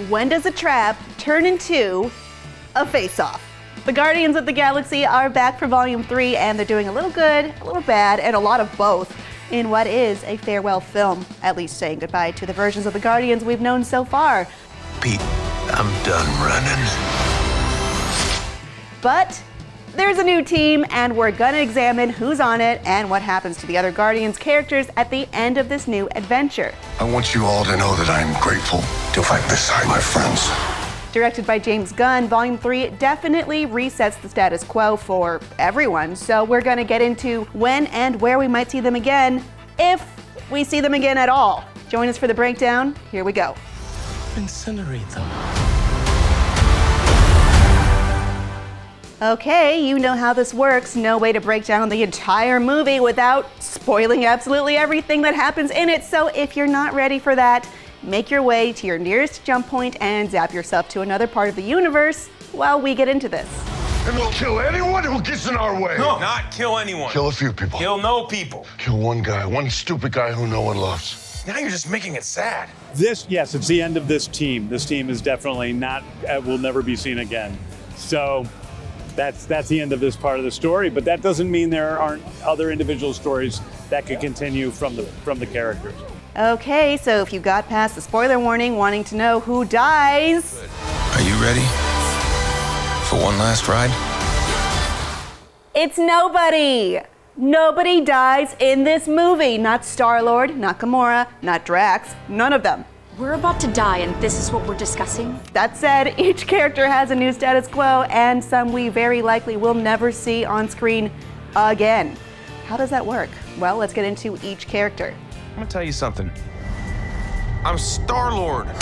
When does a trap turn into a face-off? The Guardians of the Galaxy are back for Volume 3, and they're doing a little good, a little bad, and a lot of both in what is a farewell film, at least saying goodbye to the versions of the Guardians we've known so far. Pete, I'm done running. But there's a new team, and we're gonna examine who's on it and what happens to the other Guardians characters at the end of this new adventure. I want you all to know that I'm grateful to fight beside my friends. Directed by James Gunn, Volume 3 definitely resets the status quo for everyone, so we're gonna get into when and where we might see them again, if we see them again at all. Join us for the breakdown. Here we go. Incinerate them. Okay, you know how this works. No way to break down the entire movie without spoiling absolutely everything that happens in it. So if you're not ready for that, make your way to your nearest jump point and zap yourself to another part of the universe while we get into this. And we'll kill anyone who gets in our way. No, not kill anyone. Kill a few people. Kill no people. Kill one guy, one stupid guy who no one loves. Now you're just making it sad. Yes, it's the end of this team. This team is definitely not, will never be seen again. So that's the end of this part of the story, but that doesn't mean there aren't other individual stories that could continue from the characters. Okay, so if you got past the spoiler warning wanting to know who dies... Are you ready for one last ride? It's nobody! Nobody dies in this movie. Not StarLord, not Gamora, not Drax, none of them. We're about to die, and this is what we're discussing? That said, each character has a new status quo, and some we very likely will never see on screen again. How does that work? Well, let's get into each character. I'm gonna tell you something. I'm StarLord.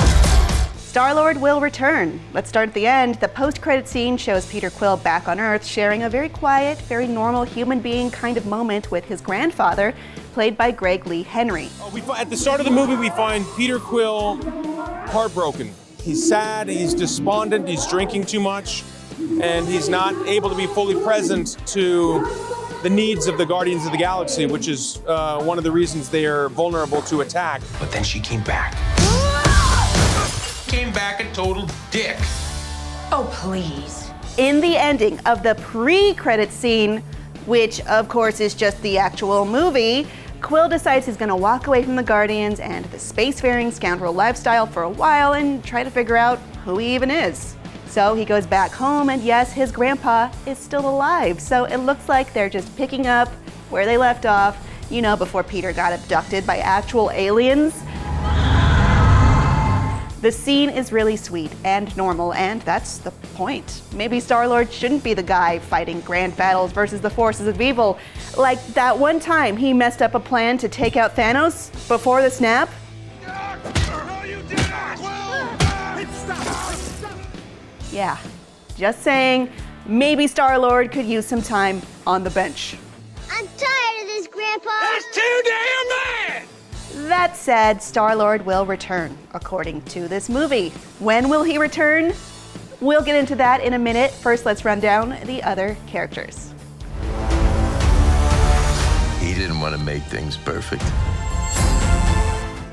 StarLord will return. Let's start at the end. The post-credit scene shows Peter Quill back on Earth sharing a very quiet, very normal human being kind of moment with his grandfather, played by Greg Lee Henry. At the start of the movie, we find Peter Quill heartbroken. He's sad, he's despondent, he's drinking too much, and he's not able to be fully present to the needs of the Guardians of the Galaxy, which is one of the reasons they are vulnerable to attack. But then she came back. Came back a total dick. Oh, please. In the ending of the pre-credit scene, which of course is just the actual movie, Quill decides he's gonna walk away from the Guardians and the spacefaring scoundrel lifestyle for a while and try to figure out who he even is. So he goes back home, and yes, his grandpa is still alive. So it looks like they're just picking up where they left off, you know, before Peter got abducted by actual aliens. The scene is really sweet and normal, and that's the point. Maybe StarLord shouldn't be the guy fighting grand battles versus the forces of evil. Like that one time he messed up a plan to take out Thanos before the snap. Yeah, just saying, maybe StarLord could use some time on the bench. I'm tired of this, Grandpa. That's too damn bad! That said, StarLord will return, according to this movie. When will he return? We'll get into that in a minute. First, let's run down the other characters. He didn't want to make things perfect.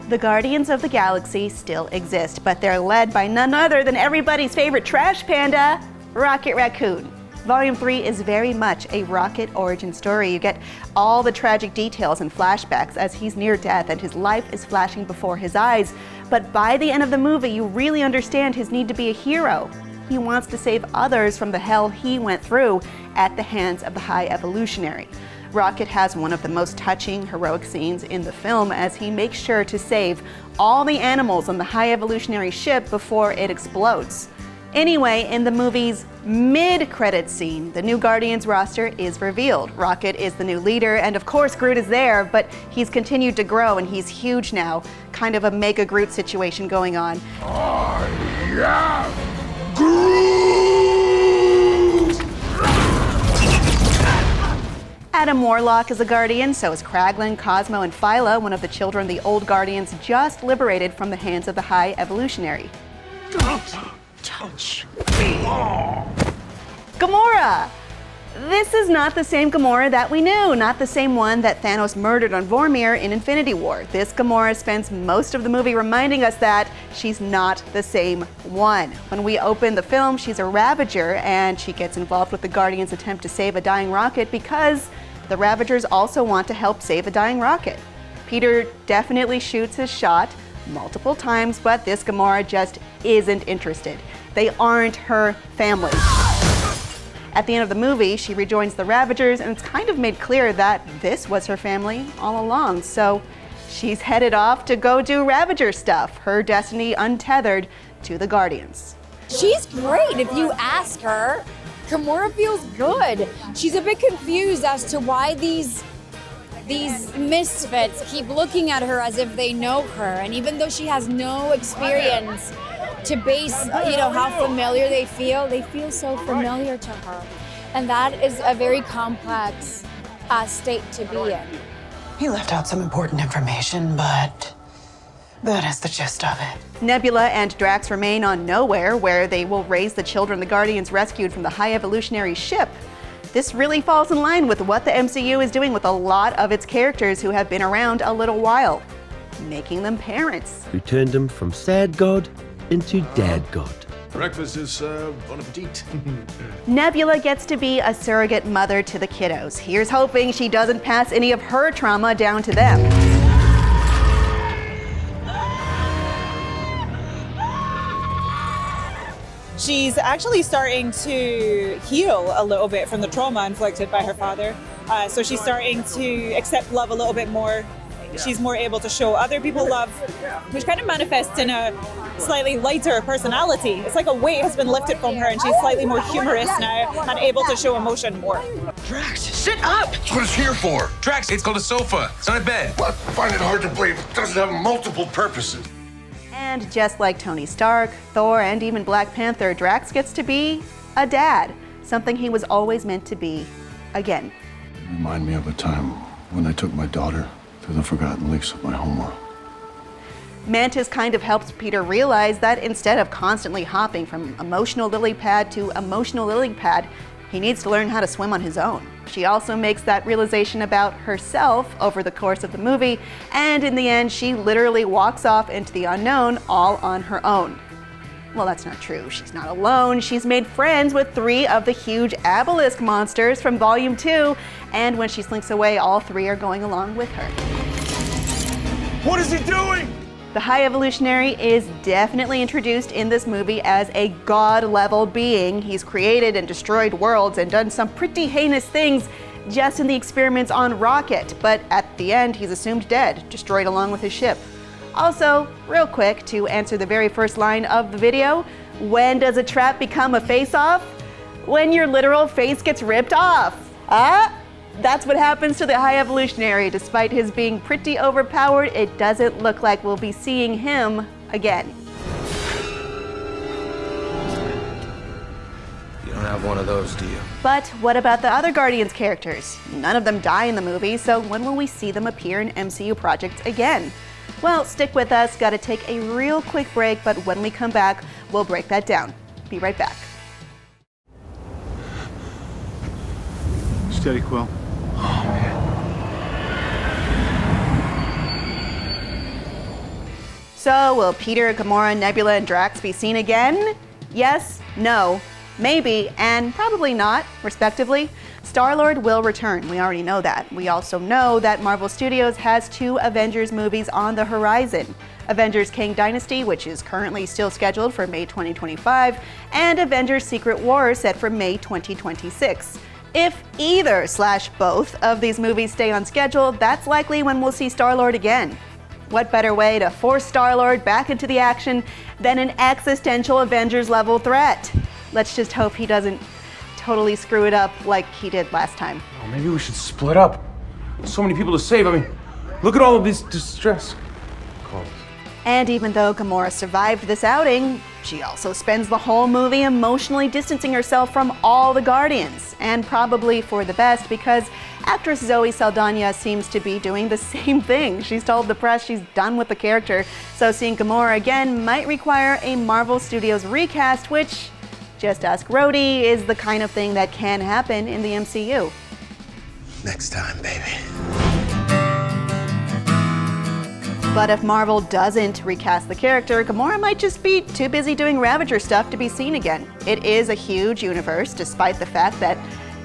The Guardians of the Galaxy still exist, but they're led by none other than everybody's favorite trash panda, Rocket Raccoon. Volume 3 is very much a Rocket origin story. You get all the tragic details and flashbacks as he's near death and his life is flashing before his eyes. But by the end of the movie, you really understand his need to be a hero. He wants to save others from the hell he went through at the hands of the High Evolutionary. Rocket has one of the most touching, heroic scenes in the film as he makes sure to save all the animals on the High Evolutionary ship before it explodes. Anyway, in the movie's mid-credits scene, the new Guardians roster is revealed. Rocket is the new leader, and of course Groot is there, but he's continued to grow and he's huge now. Kind of a Mega Groot situation going on. I am Groot! Adam Warlock is a Guardian, so is Kraglin, Cosmo, and Phyla, one of the children the old Guardians just liberated from the hands of the High Evolutionary. Touch. Gamora! This is not the same Gamora that we knew, not the same one that Thanos murdered on Vormir in Infinity War. This Gamora spends most of the movie reminding us that she's not the same one. When we open the film, she's a Ravager, and she gets involved with the Guardians' attempt to save a dying Rocket because the Ravagers also want to help save a dying Rocket. Peter definitely shoots his shot multiple times, but this Gamora just isn't interested. They aren't her family. At the end of the movie, she rejoins the Ravagers, and it's kind of made clear that this was her family all along. So she's headed off to go do Ravager stuff, her destiny untethered to the Guardians. She's great if you ask her. Gamora feels good. She's a bit confused as to why these misfits keep looking at her as if they know her. And even though she has no experience to base, how familiar they feel so familiar to her. And that is a very complex state to be in. He left out some important information, but that is the gist of it. Nebula and Drax remain on Nowhere, where they will raise the children the Guardians rescued from the High Evolutionary ship. This really falls in line with what the MCU is doing with a lot of its characters who have been around a little while, making them parents. Who turned them from sad God into dad God. Breakfast is bon appetit. Nebula gets to be a surrogate mother to the kiddos. Here's hoping she doesn't pass any of her trauma down to them. She's actually starting to heal a little bit from the trauma inflicted by her father. So she's starting to accept love a little bit more. She's more able to show other people love, which kind of manifests in a slightly lighter personality. It's like a weight has been lifted from her and she's slightly more humorous now and able to show emotion more. Drax, sit up! That's what it's here for. Drax, it's called a sofa. It's not a bed. Well, I find it hard to believe it doesn't have multiple purposes. And just like Tony Stark, Thor, and even Black Panther, Drax gets to be a dad, something he was always meant to be again. Remind me of a time when I took my daughter through the forgotten leaks of my homeworld. Mantis kind of helps Peter realize that instead of constantly hopping from emotional lily pad to emotional lily pad, he needs to learn how to swim on his own. She also makes that realization about herself over the course of the movie, and in the end, she literally walks off into the unknown all on her own. Well, that's not true. She's not alone. She's made friends with 3 of the huge obelisk monsters from Volume 2, and when she slinks away, all 3 are going along with her. What is he doing? The High Evolutionary is definitely introduced in this movie as a god-level being. He's created and destroyed worlds and done some pretty heinous things just in the experiments on Rocket, but at the end, he's assumed dead, destroyed along with his ship. Also, real quick, to answer the very first line of the video, when does a trap become a face-off? When your literal face gets ripped off. That's what happens to the High Evolutionary. Despite his being pretty overpowered, it doesn't look like we'll be seeing him again. You don't have one of those, do you? But what about the other Guardians characters? None of them die in the movie, so when will we see them appear in MCU projects again? Well, stick with us, gotta take a real quick break, but when we come back, we'll break that down. Be right back. Steady, Quill. So, will Peter, Gamora, Nebula, and Drax be seen again? Yes, no, maybe, and probably not, respectively. StarLord will return, we already know that. We also know that Marvel Studios has 2 Avengers movies on the horizon. Avengers Kang Dynasty, which is currently still scheduled for May 2025, and Avengers Secret War set for May 2026. If either/both of these movies stay on schedule, that's likely when we'll see StarLord again. What better way to force StarLord back into the action than an existential Avengers-level threat? Let's just hope he doesn't totally screw it up like he did last time. Oh, maybe we should split up. So many people to save. I mean, look at all of these distress calls. And even though Gamora survived this outing, she also spends the whole movie emotionally distancing herself from all the Guardians. And probably for the best, because actress Zoe Saldana seems to be doing the same thing. She's told the press she's done with the character, so seeing Gamora again might require a Marvel Studios recast, which Just Ask Rhodey is the kind of thing that can happen in the MCU. Next time, baby. But if Marvel doesn't recast the character, Gamora might just be too busy doing Ravager stuff to be seen again. It is a huge universe, despite the fact that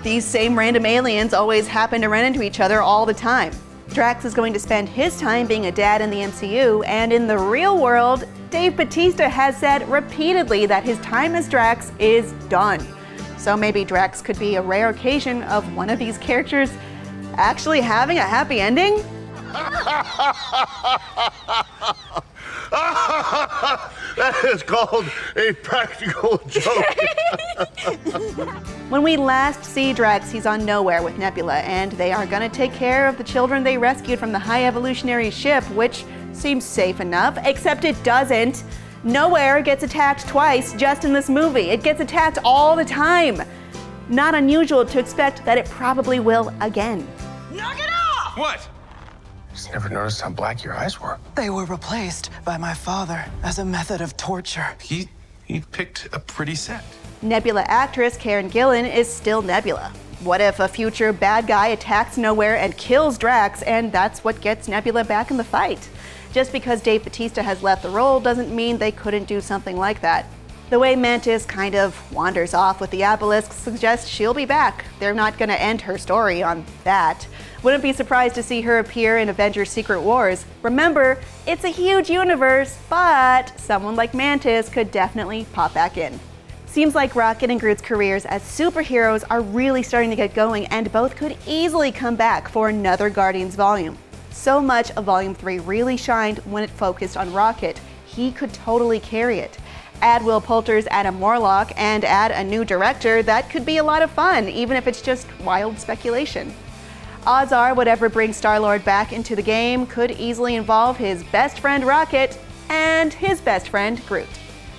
these same random aliens always happen to run into each other all the time. Drax is going to spend his time being a dad in the MCU, and in the real world, Dave Bautista has said repeatedly that his time as Drax is done. So maybe Drax could be a rare occasion of one of these characters actually having a happy ending? That is called a practical joke. When we last see Drax, he's on Nowhere with Nebula, and they are going to take care of the children they rescued from the High Evolutionary ship, which seems safe enough, except it doesn't. Nowhere gets attacked twice just in this movie. It gets attacked all the time. Not unusual to expect that it probably will again. Knock it off! What? Just never noticed how black your eyes were. They were replaced by my father as a method of torture. He picked a pretty set. Nebula actress Karen Gillan is still Nebula. What if a future bad guy attacks Nowhere and kills Drax, and that's what gets Nebula back in the fight? Just because Dave Bautista has left the role doesn't mean they couldn't do something like that. The way Mantis kind of wanders off with the obelisk suggests she'll be back. They're not going to end her story on that. Wouldn't be surprised to see her appear in Avengers Secret Wars. Remember, it's a huge universe, but someone like Mantis could definitely pop back in. Seems like Rocket and Groot's careers as superheroes are really starting to get going, and both could easily come back for another Guardians volume. So much of Volume 3 really shined when it focused on Rocket. He could totally carry it. Add Will Poulter's Adam Warlock and add a new director, that could be a lot of fun, even if it's just wild speculation. Odds are whatever brings StarLord back into the game could easily involve his best friend Rocket and his best friend Groot.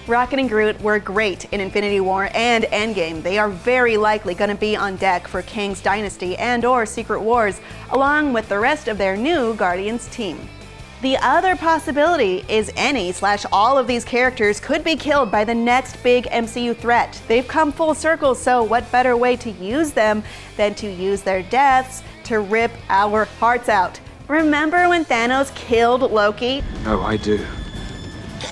Rocket and Groot were great in Infinity War and Endgame. They are very likely going to be on deck for Kang's Dynasty and/or Secret Wars, along with the rest of their new Guardians team. The other possibility is any/all of these characters could be killed by the next big MCU threat. They've come full circle, so what better way to use them than to use their deaths to rip our hearts out? Remember when Thanos killed Loki? Oh, I do.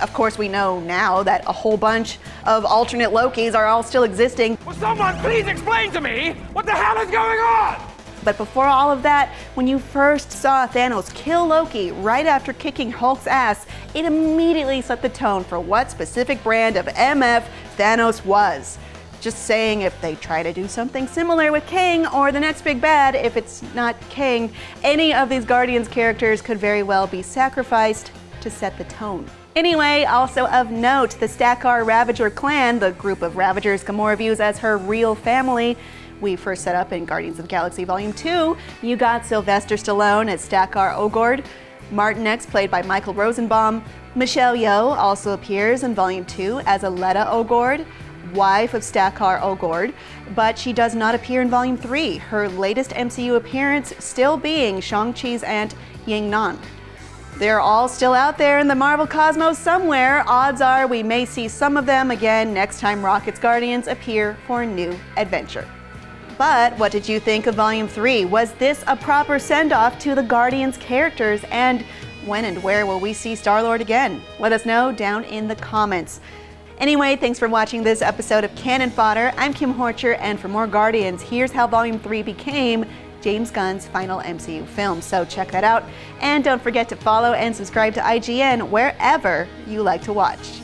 Of course, we know now that a whole bunch of alternate Lokis are all still existing. Will someone please explain to me what the hell is going on? But before all of that, when you first saw Thanos kill Loki right after kicking Hulk's ass, it immediately set the tone for what specific brand of MF Thanos was. Just saying, if they try to do something similar with Kang or the next big bad, if it's not Kang, any of these Guardians characters could very well be sacrificed to set the tone. Anyway, also of note, the Stakar Ravager clan, the group of Ravagers Gamora views as her real family, we first set up in Guardians of the Galaxy Volume 2. You got Sylvester Stallone as Stakar Ogord, Martin X played by Michael Rosenbaum, Michelle Yeoh also appears in Volume 2 as Aletta Ogord, wife of Stakar Ogord, but she does not appear in Volume 3, her latest MCU appearance still being Shang-Chi's aunt Ying-Nan. They're all still out there in the Marvel cosmos somewhere. Odds are we may see some of them again next time Rocket's Guardians appear for a new adventure. But what did you think of Volume 3? Was this a proper send-off to the Guardians characters? And when and where will we see StarLord again? Let us know down in the comments. Anyway, thanks for watching this episode of Canon Fodder. I'm Kim Horcher, and for more Guardians, here's how Volume 3 became James Gunn's final MCU film. So check that out. And don't forget to follow and subscribe to IGN wherever you like to watch.